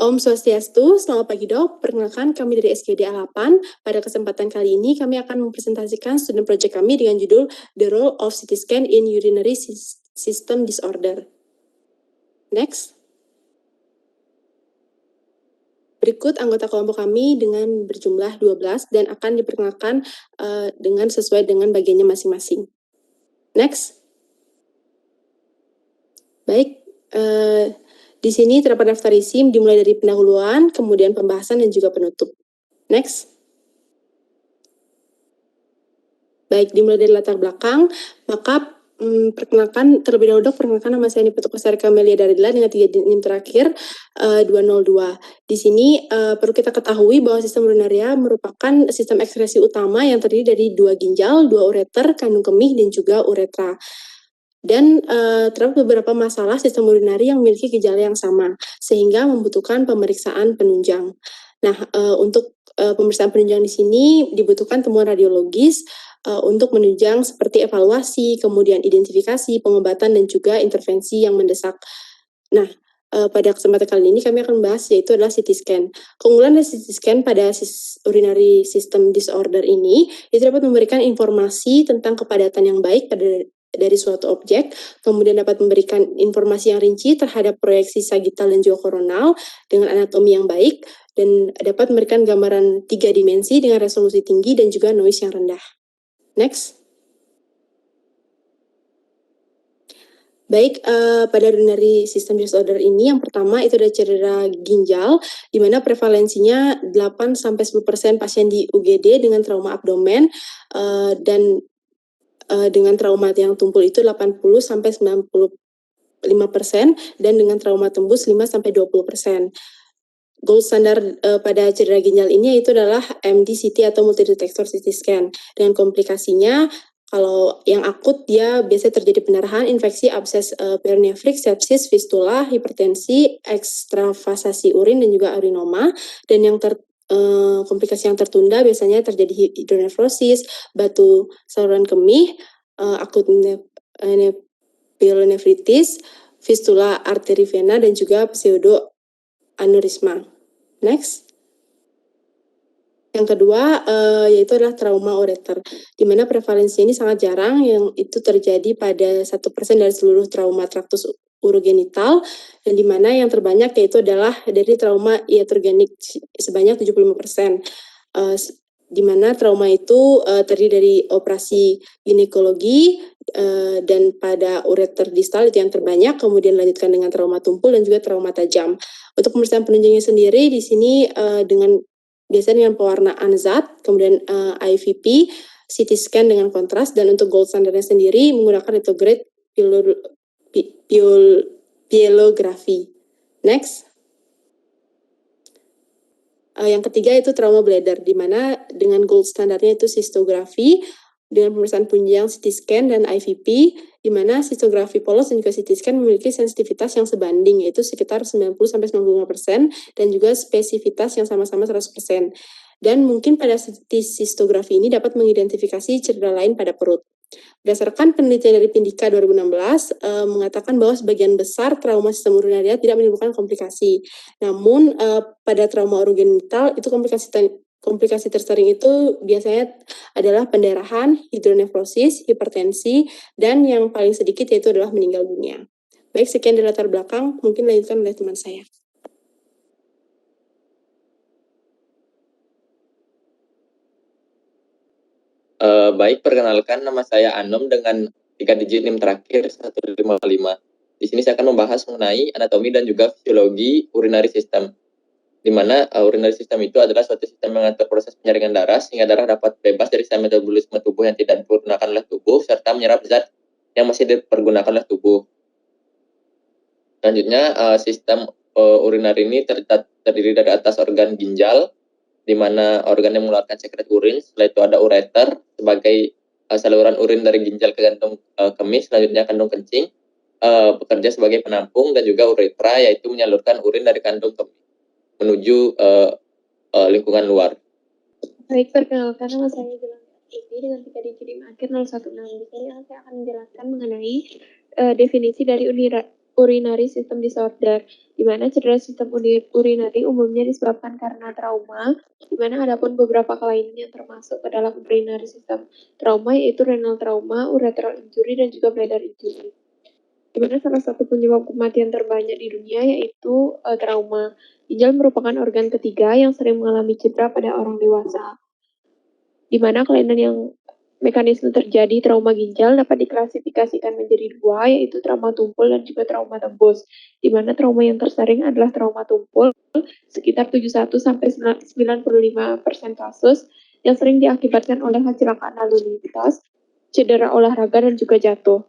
Om Swastiastu, selamat pagi dok. Perkenalkan kami dari SKD A8. Pada kesempatan kali ini kami akan mempresentasikan student project kami dengan judul The Role of CT Scan in Urinary System Disorder. Next. Berikut anggota kelompok kami dengan berjumlah 12 dan akan diperkenalkan dengan sesuai dengan bagiannya masing-masing. Next. Baik, di sini terdapat daftar isi dimulai dari pendahuluan, kemudian pembahasan dan juga penutup. Next. Baik, dimulai dari latar belakang, maka perkenalkan terlebih dahulu dok, perkenalkan nama saya Niputu Kusari Kamelia Daridla dengan 3 NIM terakhir 202. Di sini perlu kita ketahui bahwa sistem urinaria merupakan sistem ekskresi utama yang terdiri dari 2 ginjal, 2 ureter, kandung kemih, dan juga uretra. Dan terdapat beberapa masalah sistem urinari yang memiliki gejala yang sama, sehingga membutuhkan pemeriksaan penunjang. Nah, untuk pemeriksaan penunjang di sini dibutuhkan temuan radiologis untuk menunjang seperti evaluasi, kemudian identifikasi, pengobatan, dan juga intervensi yang mendesak. Nah, pada kesempatan kali ini kami akan membahas yaitu adalah CT scan. Keunggulan dari CT scan pada urinary system disorder ini itu dapat memberikan informasi tentang kepadatan yang baik dari suatu objek, kemudian dapat memberikan informasi yang rinci terhadap proyeksi sagittal dan juga koronal dengan anatomi yang baik, dan dapat memberikan gambaran 3 dimensi dengan resolusi tinggi dan juga noise yang rendah. Next. Baik, pada urinary system disorder ini yang pertama itu ada cedera ginjal, di mana prevalensinya 8-10% pasien di UGD dengan trauma abdomen, dan dengan trauma yang tumpul itu 80-95%, dan dengan trauma tembus 5-20%. Gold standar pada cedera ginjal ini itu adalah MD-CT atau multidetektor CT scan. Dengan komplikasinya, kalau yang akut dia biasanya terjadi pendarahan, infeksi, abses perinefrik, sepsis, fistula, hipertensi, ekstravasasi urin dan juga urinoma. Dan yang komplikasi yang tertunda biasanya terjadi hidronefrosis, batu saluran kemih, akut pielonefritis, fistula arteri vena, dan juga pseudoaneurysma. Next. Yang kedua yaitu adalah trauma ureter, di mana prevalensi ini sangat jarang, yang itu terjadi pada 1% dari seluruh trauma traktus urogenital, dan di mana yang terbanyak yaitu adalah dari trauma iatrogenik sebanyak 75%. Di mana trauma itu terdiri dari operasi ginekologi dan pada ureter distal itu yang terbanyak, kemudian lanjutkan dengan trauma tumpul dan juga trauma tajam. Untuk pemeriksaan penunjangnya sendiri di sini biasanya dengan pewarnaan zat, kemudian IVP, CT scan dengan kontras, dan untuk gold standarnya sendiri menggunakan retrograde pielografi. Next. Yang ketiga itu trauma bladder, di mana dengan gold standarnya itu sistografi dengan pemeriksaan penunjang CT scan dan IVP, di mana sistografi polos dan juga CT scan memiliki sensitivitas yang sebanding, yaitu sekitar 90-95%, dan juga spesifitas yang sama-sama 100%. Dan mungkin pada sistografi ini dapat mengidentifikasi cedera lain pada perut. Berdasarkan penelitian dari Pindika 2016 mengatakan bahwa sebagian besar trauma sistem urinaria tidak menimbulkan komplikasi. Namun pada trauma urogenital itu komplikasi tersering itu biasanya adalah pendarahan, hidronefrosis, hipertensi, dan yang paling sedikit yaitu adalah meninggal dunia. Baik, sekian dari latar belakang, mungkin dilanjutkan oleh teman saya. Baik, perkenalkan nama saya Anom dengan 3 digit NIM terakhir 155. Di sini saya akan membahas mengenai anatomi dan juga fisiologi urinary system, di mana urinary system itu adalah suatu sistem yang mengatur proses penyaringan darah sehingga darah dapat bebas dari sel metabolisme tubuh yang tidak dipergunakan oleh tubuh serta menyerap zat yang masih dipergunakan oleh tubuh. Selanjutnya, sistem urinary ini terdiri dari atas organ ginjal, di mana organ yang mengeluarkan sekret urin. Setelah itu ada ureter sebagai saluran urin dari ginjal ke kandung kemih. Selanjutnya kandung kencing bekerja sebagai penampung, dan juga uretra yaitu menyalurkan urin dari kandung kemih menuju lingkungan luar. Baik, perkenalkan nama saya Gilang Ivi dengan 3 digit NIM akhir 016. Di sini saya akan menjelaskan mengenai definisi dari urinary system disorder, di mana cedera sistem urinary umumnya disebabkan karena trauma, di mana ada pun beberapa kelainan yang termasuk ke dalam urinary system trauma, yaitu renal trauma, urethral injury, dan juga bladder injury. Di mana salah satu penyebab kematian terbanyak di dunia yaitu trauma. Ginjal merupakan organ ketiga yang sering mengalami cedera pada orang dewasa, di mana kelainan yang mekanisme terjadi trauma ginjal dapat diklasifikasikan menjadi dua, yaitu trauma tumpul dan juga trauma tembus, di mana trauma yang tersering adalah trauma tumpul, sekitar 71-95% kasus, yang sering diakibatkan oleh kecelakaan lalu lintas, cedera olahraga, dan juga jatuh.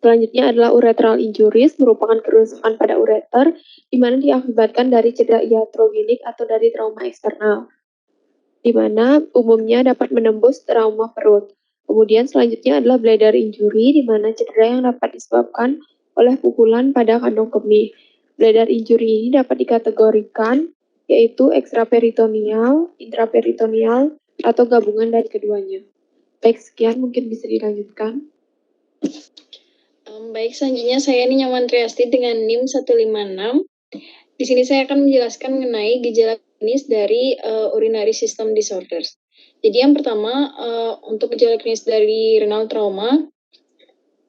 Selanjutnya adalah urethral injuries, merupakan kerusakan pada ureter, di mana diakibatkan dari cedera iatrogenik atau dari trauma eksternal, di mana umumnya dapat menembus trauma perut. Kemudian selanjutnya adalah bladder injury, di mana cedera yang dapat disebabkan oleh pukulan pada kandung kemih. Bladder injury ini dapat dikategorikan yaitu ekstraperitoneal, intraperitoneal, atau gabungan dari keduanya. Baik, sekian, mungkin bisa dilanjutkan. Baik, selanjutnya saya ini Nyaman Triasti dengan NIM 156. Di sini saya akan menjelaskan mengenai gejala klinis dari urinary system disorders. Jadi yang pertama, untuk gejala klinis dari renal trauma,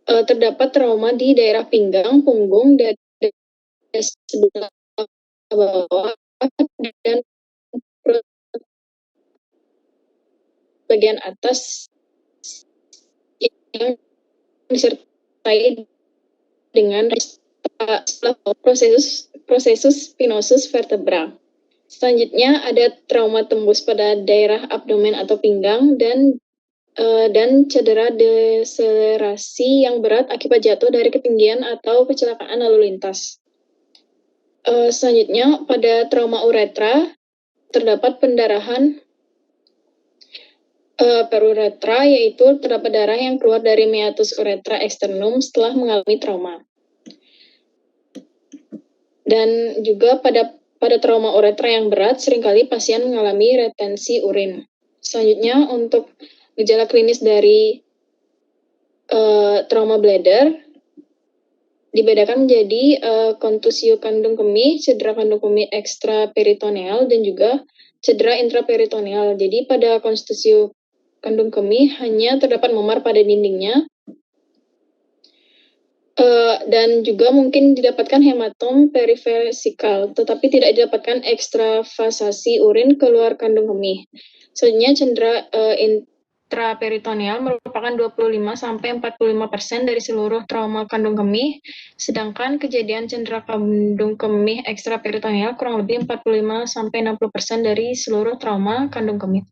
terdapat trauma di daerah pinggang, punggung, dan sebelah bawah, dan bagian atas yang disertai dengan prosesus spinosus vertebra. Selanjutnya ada trauma tembus pada daerah abdomen atau pinggang dan cedera deselerasi yang berat akibat jatuh dari ketinggian atau kecelakaan lalu lintas. Selanjutnya pada trauma uretra terdapat pendarahan peruretra, yaitu terdapat darah yang keluar dari meatus uretra externum setelah mengalami trauma. Dan juga pada trauma uretra yang berat, seringkali pasien mengalami retensi urin. Selanjutnya untuk gejala klinis dari trauma bladder dibedakan menjadi kontusio kandung kemih, cedera kandung kemih ekstraperitoneal, dan juga cedera intraperitoneal. Jadi pada kontusio kandung kemih hanya terdapat memar pada dindingnya, dan juga mungkin didapatkan hematom perivesikal, tetapi tidak didapatkan ekstravasasi urin keluar kandung kemih. Selanjutnya cedera intraperitoneal merupakan 25-45% dari seluruh trauma kandung kemih, sedangkan kejadian cedera kandung kemih ekstraperitoneal kurang lebih 45-60% dari seluruh trauma kandung kemih.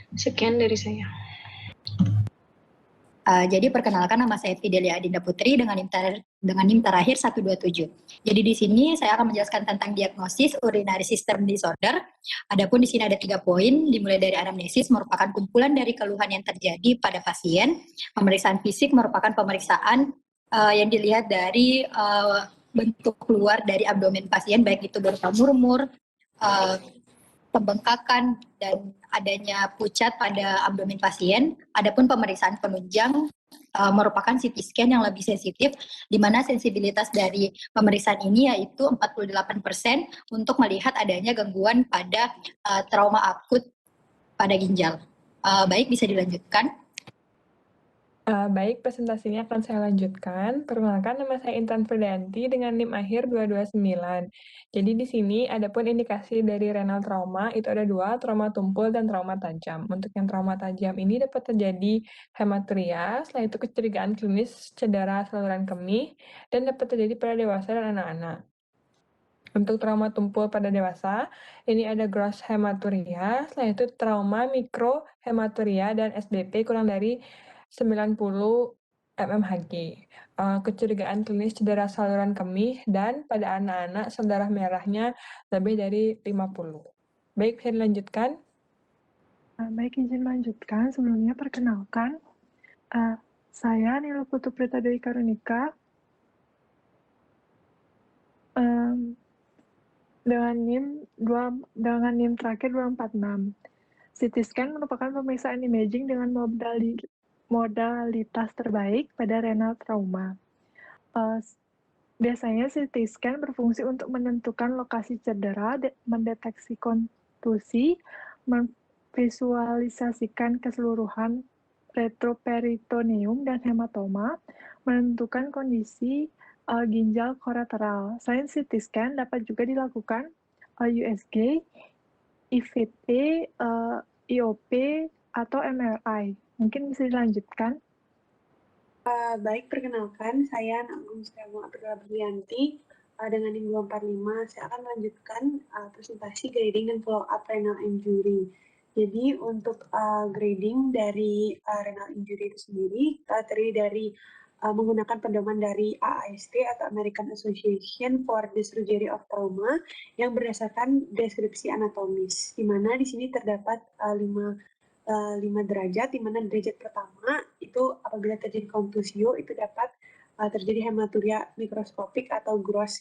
Sekian dari saya. Jadi perkenalkan, nama saya Fidelia Adinda Putri dengan NIM terakhir 127. Jadi di sini saya akan menjelaskan tentang diagnosis urinary system disorder. Adapun di sini ada 3 poin, dimulai dari anamnesis merupakan kumpulan dari keluhan yang terjadi pada pasien. Pemeriksaan fisik merupakan pemeriksaan yang dilihat dari bentuk keluar dari abdomen pasien, baik itu berupa murmur, pembengkakan, dan adanya pucat pada abdomen pasien. Adapun pemeriksaan penunjang merupakan CT scan yang lebih sensitif, di mana sensibilitas dari pemeriksaan ini yaitu 48% untuk melihat adanya gangguan pada trauma akut pada ginjal. Baik, bisa dilanjutkan. Baik, presentasinya akan saya lanjutkan. Perkenalkan, nama saya Intan Fridanti dengan NIM akhir 229. Jadi di sini adapun indikasi dari renal trauma itu ada 2, trauma tumpul dan trauma tajam. Untuk yang trauma tajam ini dapat terjadi hematuria, setelah itu kecurigaan klinis cedera saluran kemih, dan dapat terjadi pada dewasa dan anak-anak. Untuk trauma tumpul pada dewasa, ini ada gross hematuria, setelah itu trauma mikrohematuria dan SDP kurang dari 90 mmHg. Kecurigaan klinis cedera saluran kemih, dan pada anak-anak sel darah merahnya lebih dari 50. Baik, bisa dilanjutkan. Baik, izin melanjutkan. Sebelumnya perkenalkan, saya Nilo Putu Prita Dewi Karunika dengan NIM terakhir 246. CT scan merupakan pemeriksaan imaging dengan modalitas terbaik pada renal trauma. Biasanya CT scan berfungsi untuk menentukan lokasi cedera, mendeteksi kontusi, memvisualisasikan keseluruhan retroperitoneum dan hematoma, menentukan kondisi ginjal kolateral. Selain CT scan dapat juga dilakukan USG, IVT, IOP, atau MRI. Mungkin bisa dilanjutkan. Baik, perkenalkan, saya Agung Setiawa Berlianti dengan NIM 245. Saya akan melanjutkan presentasi grading dan follow up renal injury. Jadi untuk grading dari renal injury itu sendiri terdiri dari menggunakan pedoman dari AAST atau American Association for the Surgery of Trauma yang berdasarkan deskripsi anatomis, di mana di sini terdapat 5 derajat, di mana derajat pertama itu apabila terjadi kontusio itu dapat terjadi hematuria mikroskopik atau gross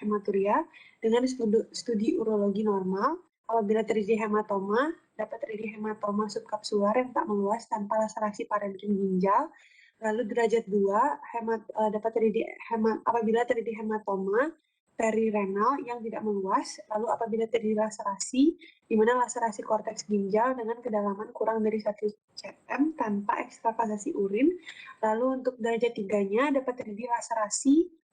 hematuria dengan studi urologi normal. Apabila terjadi hematoma, dapat terjadi hematoma subkapsular yang tak meluas tanpa laserasi parenkim ginjal. Lalu derajat 2 dapat terjadi apabila terjadi hematoma perirenal yang tidak meluas. Lalu apabila terjadi laserasi, di mana laserasi korteks ginjal dengan kedalaman kurang dari 1 cm tanpa ekstravasasi urin. Lalu untuk derajat 3-nya dapat terjadi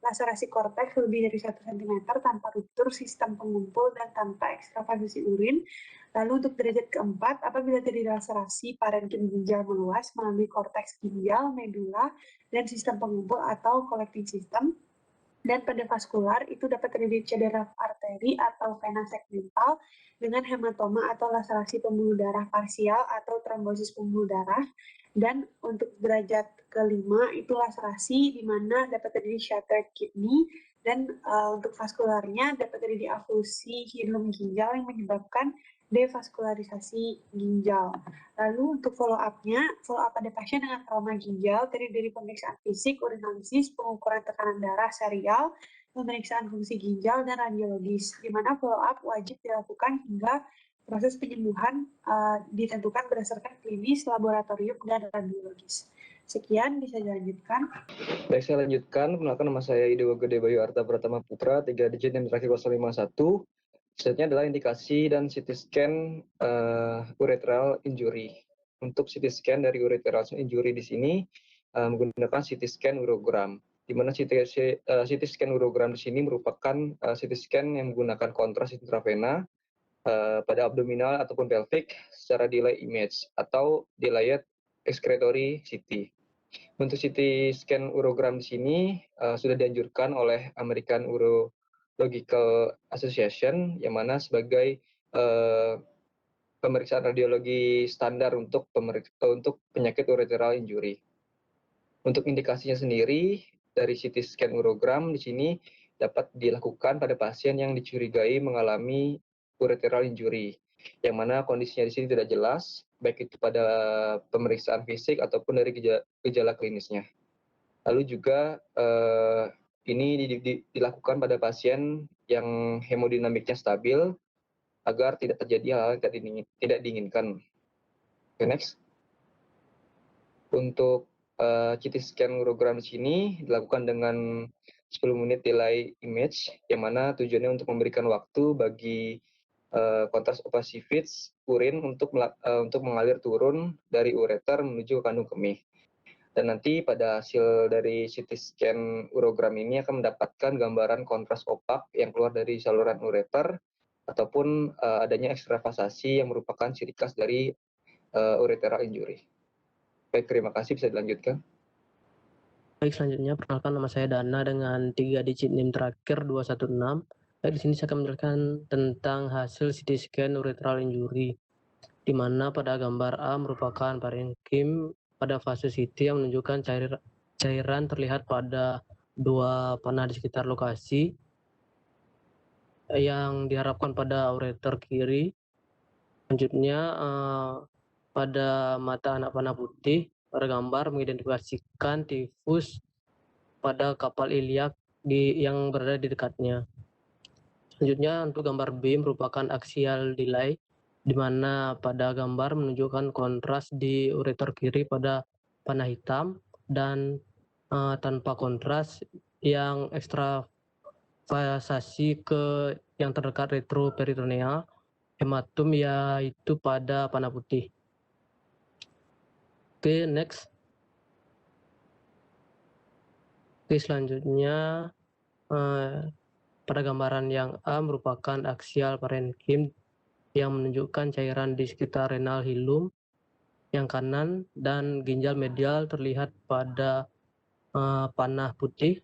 laserasi korteks lebih dari 1 cm tanpa ruptur sistem pengumpul dan tanpa ekstravasasi urin. Lalu untuk derajat keempat, apabila terjadi laserasi parenkim ginjal meluas melalui korteks ginjal, medula, dan sistem pengumpul atau collecting system. Dan pada vaskular itu dapat terjadi cedera arteri atau vena segmental dengan hematoma atau laserasi pembuluh darah parsial atau trombosis pembuluh darah. Dan untuk derajat kelima itu laserasi di mana dapat terjadi shattered kidney, dan untuk vaskularnya dapat terjadi affusi hilum ginjal yang menyebabkan devaskularisasi ginjal. Lalu untuk follow up pada pasien dengan trauma ginjal terdiri dari pemeriksaan fisik, urinalisis, pengukuran tekanan darah serial, pemeriksaan fungsi ginjal, dan radiologis, di mana follow up wajib dilakukan hingga proses penyembuhan ditentukan berdasarkan klinis, laboratorium, dan radiologis. Sekian, bisa dilanjutkan. Baik, saya lanjutkan. Perkenalkan, nama saya Idewo Gede Bayu Arta Pratama Putra, 3 digit yang terakhir 051. Selanjutnya adalah indikasi dan CT scan urethral injury. Untuk CT scan dari urethral injury di sini menggunakan CT scan urogram, di mana CT scan urogram di sini merupakan CT scan yang menggunakan kontras intravena pada abdominal ataupun pelvic secara delay image atau delayed excretory CT. Untuk CT scan urogram di sini sudah dianjurkan oleh American Urological Association, yang mana sebagai pemeriksaan radiologi standar untuk penyakit urethral injury. Untuk indikasinya sendiri dari CT scan urogram di sini dapat dilakukan pada pasien yang dicurigai mengalami urethral injury, yang mana kondisinya di sini tidak jelas, baik itu pada pemeriksaan fisik ataupun dari gejala klinisnya. Lalu juga ini dilakukan pada pasien yang hemodinamiknya stabil agar tidak terjadi hal yang tidak diinginkan. Okay, next. Untuk CT scan urogram di sini dilakukan dengan 10 menit delay image, yang mana tujuannya untuk memberikan waktu bagi kontras opacifits urin untuk mengalir turun dari ureter menuju ke kandung kemih. Dan nanti pada hasil dari CT scan urogram ini akan mendapatkan gambaran kontras opak yang keluar dari saluran ureter ataupun adanya ekstravasasi yang merupakan ciri khas dari urethral injury. Baik, terima kasih, bisa dilanjutkan. Baik, selanjutnya perkenalkan, nama saya Dana dengan 3 digit NIM terakhir 216. Baik, di sini saya akan menjelaskan tentang hasil CT scan urethral injury, di mana pada gambar A merupakan parenkim pada fase CT yang menunjukkan cairan terlihat pada 2 panah di sekitar lokasi yang diharapkan pada ureter kiri. Selanjutnya pada mata anak panah putih pada gambar mengidentifikasikan tifus pada kapal iliak yang berada di dekatnya. Selanjutnya untuk gambar B merupakan axial delay, di mana pada gambar menunjukkan kontras di ureter kiri pada panah hitam dan tanpa kontras yang ekstravasasi ke yang terdekat retroperitoneal, hematom yaitu pada panah putih. Oke, next. Oke, selanjutnya pada gambaran yang A merupakan aksial parenkim yang menunjukkan cairan di sekitar renal hilum yang kanan dan ginjal medial terlihat pada panah putih,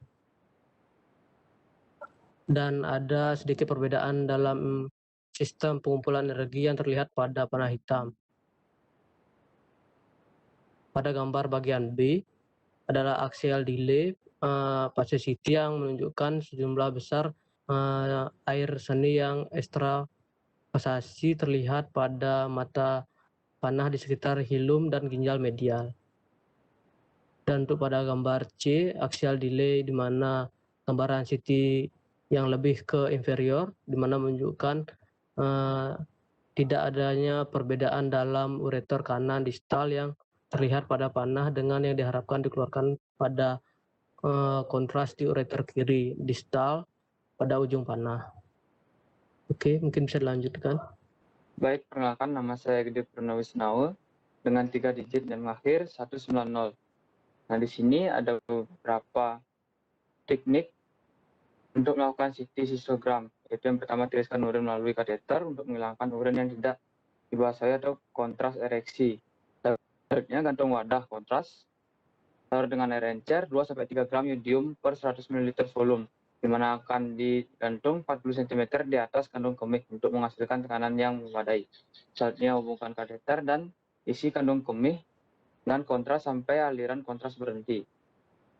dan ada sedikit perbedaan dalam sistem pengumpulan energi yang terlihat pada panah hitam. Pada gambar bagian B adalah axial delay passivity yang menunjukkan sejumlah besar air seni yang ekstravasasi terlihat pada mata panah di sekitar hilum dan ginjal medial. Dan untuk pada gambar C, axial delay di mana gambaran CT yang lebih ke inferior, di mana menunjukkan tidak adanya perbedaan dalam ureter kanan distal yang terlihat pada panah dengan yang diharapkan dikeluarkan pada kontras di ureter kiri distal pada ujung panah. Oke, mungkin bisa dilanjutkan. Baik, perkenalkan nama saya Gede Purnawisnawa dengan 3 digit dan akhir 190. Nah, di sini ada beberapa teknik untuk melakukan CT sistogram. Yaitu yang pertama, tiriskan urin melalui kateter untuk menghilangkan urin yang tidak dibasahi atau kontras ereksi. Selanjutnya, gantung wadah kontras. Taruh dengan air encer 2-3 gram yodium per 100 ml volume, di mana akan digantung 40 cm di atas kandung kemih untuk menghasilkan tekanan yang memadai. Selanjutnya, hubungkan kateter dan isi kandung kemih dengan kontras sampai aliran kontras berhenti.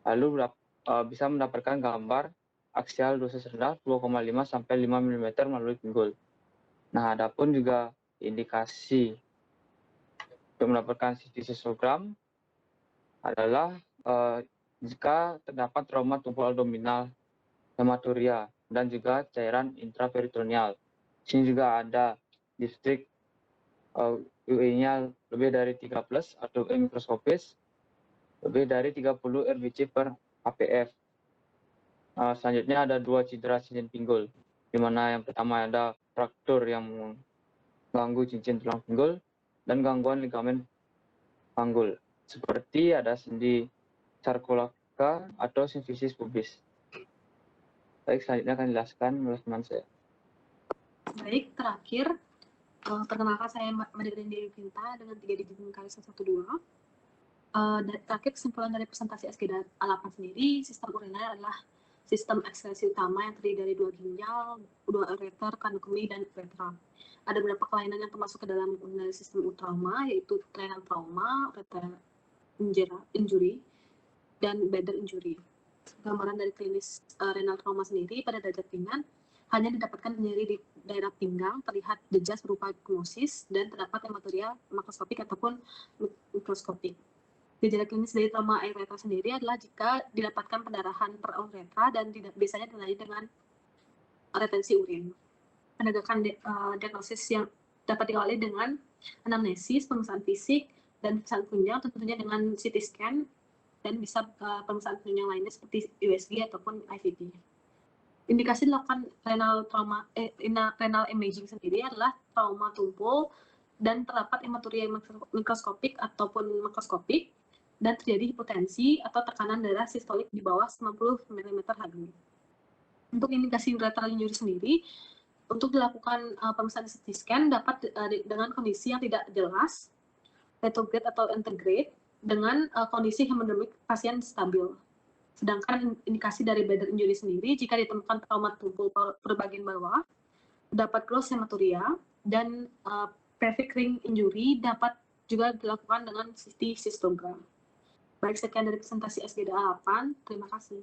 Lalu bisa mendapatkan gambar aksial dosis rendah 2,5-5 mm melalui pinggul. Nah, adapun juga indikasi untuk mendapatkan CT sistogram adalah jika terdapat trauma tumpul abdominal, hematuria, dan juga cairan intraperitoneal. Di sini juga ada distrik UE-nya lebih dari 3+ atau UE mikroskopis, lebih dari 30 RBC per APF. Selanjutnya ada 2 cedera cincin pinggul, di mana yang pertama ada fraktur yang mengganggu cincin tulang pinggul dan gangguan ligamen panggul, seperti ada sendi sarcoidoca atau symphysis pubis. Baik, selanjutnya akan dijelaskan oleh teman saya. Baik, terakhir, perkenalkan saya Maria Dewi Pinta dengan 3 digit kali 112. Terakhir, kesimpulan dari presentasi SGD A8 sendiri, sistem uriner adalah sistem ekskresi utama yang terdiri dari 2 ginjal, 2 ureter, kandung kemih, dan uretra. Ada beberapa kelainan yang termasuk ke dalam sistem utama, yaitu renal trauma, ureter injury, dan bladder injury. Gambaran dari klinis renal trauma sendiri pada derajat ringan hanya didapatkan nyeri di daerah pinggang, terlihat jejas berupa gnosis, dan terdapat hematuria makroskopik ataupun mikroskopik. Gejala klinis dari trauma uretra sendiri adalah jika didapatkan pendarahan per uretra dan biasanya ditandai dengan retensi urin. Penegakan diagnosis yang dapat diawali dengan anamnesis, pemeriksaan fisik, dan pemeriksaan tunjang, tentunya dengan CT scan, dan bisa pemeriksaan tunjang lainnya seperti USG ataupun IVD. Indikasi dilakukan renal imaging sendiri adalah trauma tumpul dan terdapat hematuria mikroskopik ataupun makroskopik, dan terjadi hipotensi atau tekanan darah sistolik di bawah 90 mm/Hg. Untuk indikasi ureteral injury sendiri, untuk dilakukan pemeriksaan CT scan dapat dengan kondisi yang tidak jelas, retrograde atau antegrade, dengan kondisi hemodinamik pasien stabil. Sedangkan indikasi dari bladder injury sendiri, jika ditemukan trauma tumpul per bagian bawah, dapat close hematuria, dan pelvic ring injury dapat juga dilakukan dengan CT sistogram. Baik, sekian dari presentasi SGD A8. Terima kasih.